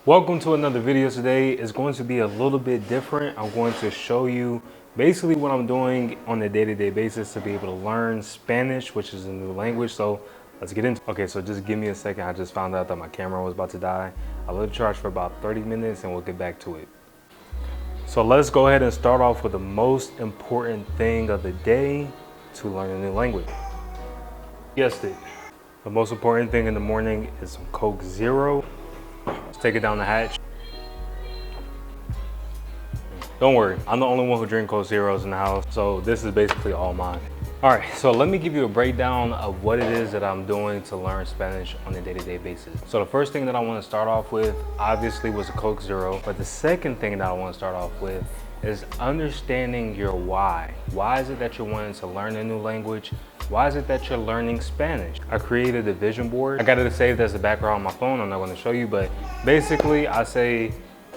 Welcome to another video today. It's going to be a little bit different. I'm going to show you basically what I'm doing on a day-to-day basis to be able to learn Spanish, which is a new language. So let's get into it. Okay, so just give me a second. I just found out that my camera was about to die. I'll let it charge for about 30 minutes and we'll get back to it. So let's go ahead and start off with the most important thing of the day to learn a new language. Guessed it. The most important thing in the morning is some Coke Zero. Let's take it down the hatch. Don't worry, I'm the only one who drinks Coke Zeros in the house, so this is basically all mine. All right, so let me give you a breakdown of what it is that I'm doing to learn Spanish on a day-to-day basis. So the first thing that I want to start off with, obviously, was a Coke Zero, but the second thing that I want to start off with is understanding your why. Why is it that you're wanting to learn a new language? Why is it that you're learning Spanish? I created a vision board. I got it saved as a background on my phone. I'm not going to show you, but basically I say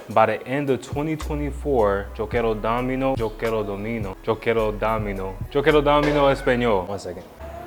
by the end of 2024, yo quiero domino, yo quiero domino, yo quiero domino, yo quiero domino español. 1 second.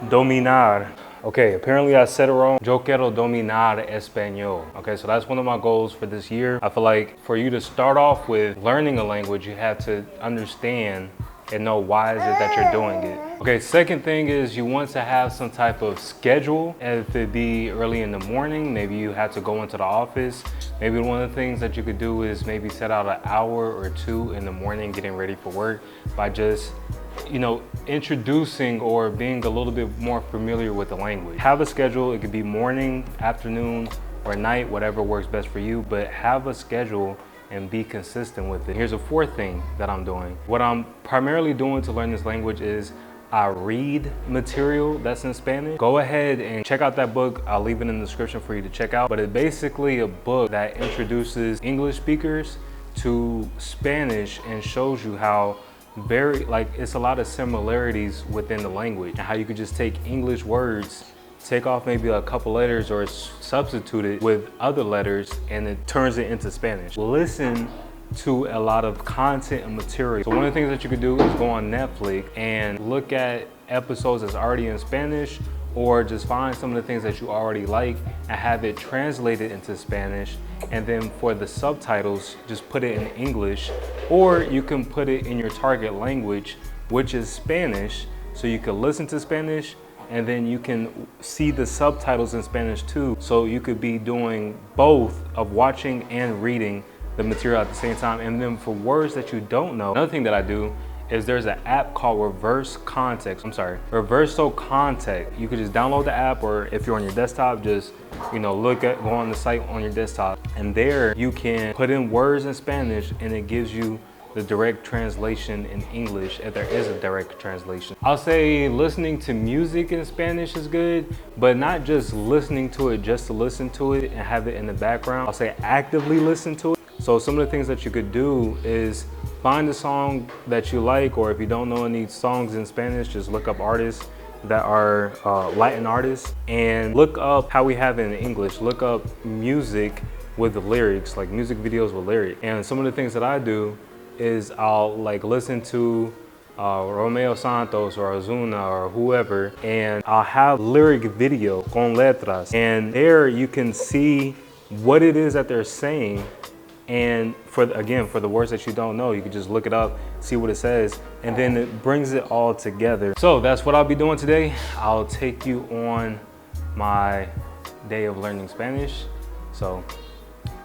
Dominar. Okay, apparently I said it wrong. Yo quiero dominar español. Okay, so that's one of my goals for this year. I feel like for you to start off with learning a language, you have to understand and know why is it that you're doing it. Okay, second thing is you want to have some type of schedule. If it be early in the morning, maybe you have to go into the office. Maybe one of the things that you could do is maybe set out an hour or two in the morning getting ready for work by just, introducing or being a little bit more familiar with the language. Have a schedule. It could be morning, afternoon, or night, whatever works best for you, but have a schedule and be consistent with it. Here's a fourth thing that I'm doing. What I'm primarily doing to learn this language is I read material that's in Spanish. Go ahead and check out that book. I'll leave it in the description for you to check out. But it's basically a book that introduces English speakers to Spanish and shows you how it's a lot of similarities within the language and how you could just take English words, take off maybe a couple letters or substitute it with other letters and it turns it into Spanish. Listen to a lot of content and material. So one of the things that you could do is go on Netflix and look at episodes that's already in Spanish, or just find some of the things that you already like and have it translated into Spanish. And then for the subtitles, just put it in English, or you can put it in your target language, which is Spanish. So you can listen to Spanish and then you can see the subtitles in Spanish too. So you could be doing both of watching and reading the material at the same time. And then for words that you don't know, another thing that I do is there's an app called Reverso Context. You could just download the app, or if you're on your desktop, just go on the site on your desktop, and there you can put in words in Spanish and it gives you the direct translation in English, if there is a direct translation. I'll say listening to music in Spanish is good, but not just listening to it just to listen to it and have it in the background. I'll say actively listen to it. So some of the things that you could do is find a song that you like, or if you don't know any songs in Spanish, just look up artists that are Latin artists and look up how we have it in English. Look up music with the lyrics, like music videos with lyrics. And some of the things that I do is I'll listen to Romeo Santos or Ozuna or whoever, and I'll have lyric video con letras, and there you can see what it is that they're saying. And for the words that you don't know, you can just look it up, see what it says, and then it brings it all together. So that's what I'll be doing today. I'll take you on my day of learning Spanish. So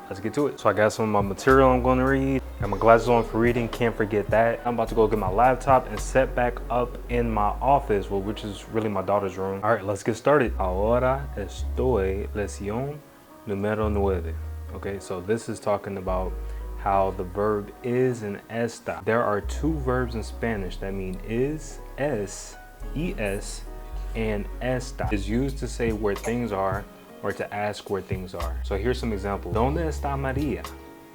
let's get to it. So I got some of my material I'm going to read. Got my glasses on for reading, can't forget that. I'm about to go get my laptop and set back up in my office, which is really my daughter's room. All right, let's get started. Ahora estoy lección número 9. Okay, so this is talking about how the verb is and está. There are two verbs in Spanish that mean is, es, and está. It's used to say where things are or to ask where things are. So here's some examples. ¿Dónde está María?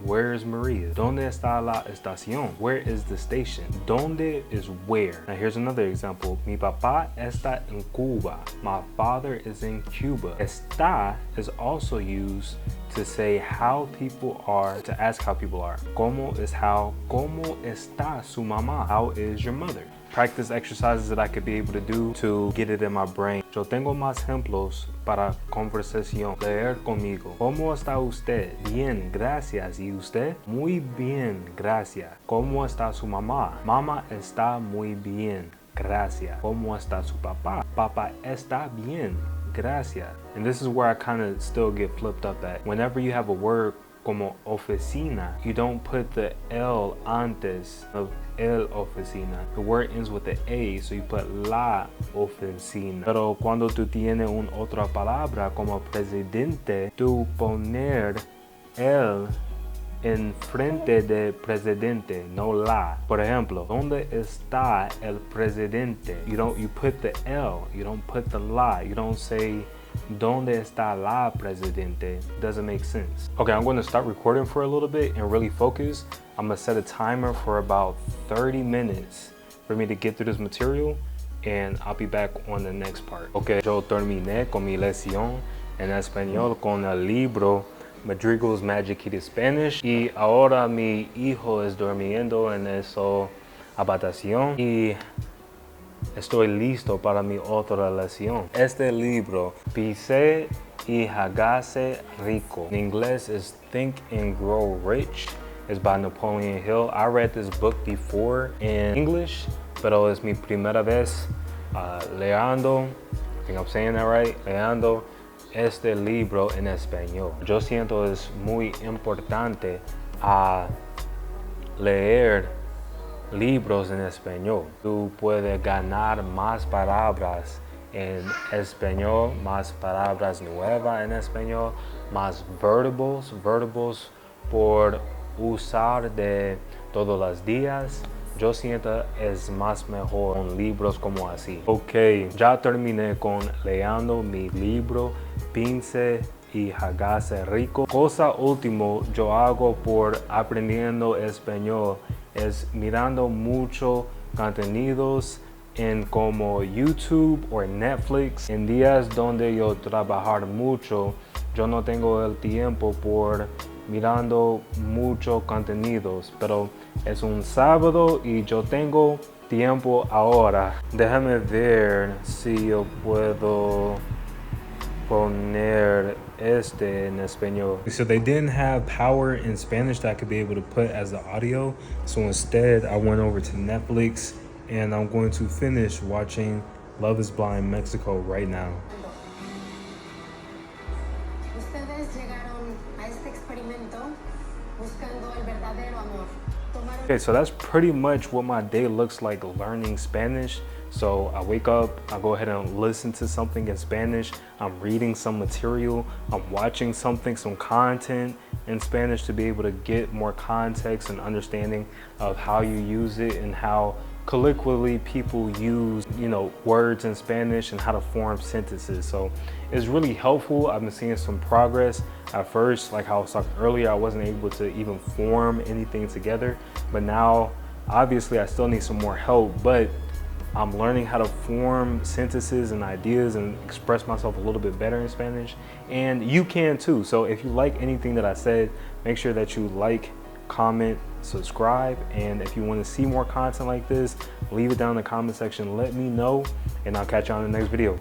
Where is Maria? ¿Dónde está la estación? Where is the station? ¿Dónde is where? Now here's another example. Mi papá está en Cuba. My father is in Cuba. Está is also used to say how people are, to ask how people are. ¿Cómo es how? ¿Cómo está su mamá? How is your mother? Practice exercises that I could be able to do to get it in my brain. Yo tengo más ejemplos para conversación. Leer conmigo. ¿Cómo está usted? Bien, gracias. ¿Y usted? Muy bien, gracias. ¿Cómo está su mamá? Mamá está muy bien, gracias. ¿Cómo está su papá? Papá está bien, gracias. And this is where I kind of still get flipped up at. Whenever you have a word como oficina, you don't put the L antes of el oficina. The word ends with the A, so you put la oficina. Pero cuando tú tienes una otra palabra como presidente, tú poner el en frente de presidente, no la. Por ejemplo, ¿dónde está el presidente? You put the L, you don't put the la. You don't say ¿Dónde está la presidente? Doesn't make sense. Okay, I'm going to start recording for a little bit and really focus. I'm going to set a timer for about 30 minutes for me to get through this material, and I'll be back on the next part. Okay, yo terminé con mi lección en español con el libro Madrigal's Magic Key to Spanish, y ahora mi hijo es durmiendo en esa habitación y estoy listo para mi otra lección. Este libro, Piense y Hágase Rico. In English is Think and Grow Rich. It's by Napoleon Hill. I read this book before in English, pero es mi primera vez leando, I think I'm saying that right, leando este libro en español. Yo siento es muy importante leer libros en español. Tú puedes ganar más palabras en español, más palabras nuevas en español, más verbos por usar de todos los días. Yo siento es más mejor con libros como así. Ok, ya terminé con leyendo mi libro Piense y Hágase Rico. Cosa último yo hago por aprendiendo español es mirando mucho contenidos en como YouTube o Netflix. En días donde yo trabajar mucho, yo no tengo el tiempo por mirando mucho contenidos, pero es un sábado y yo tengo tiempo ahora. Déjame ver si yo puedo poner este en español. So they didn't have power in Spanish that I could be able to put as the audio. So instead, I went over to Netflix and I'm going to finish watching Love is Blind Mexico right now. Ustedes llegaron a este experimento buscando el verdadero amor. Okay, so that's pretty much what my day looks like learning Spanish. So I wake up, I go ahead and listen to something in Spanish. I'm reading some material, I'm watching something, some content in Spanish to be able to get more context and understanding of how you use it and how colloquially people use, words in Spanish and how to form sentences. So it's really helpful. I've been seeing some progress. At first, like how I was talking earlier, I wasn't able to even form anything together, but now obviously I still need some more help, but I'm learning how to form sentences and ideas and express myself a little bit better in Spanish, and you can too. So if you like anything that I said, make sure that you like, comment, subscribe, and if you want to see more content like this, leave it down in the comment section, let me know, and I'll catch you on the next video.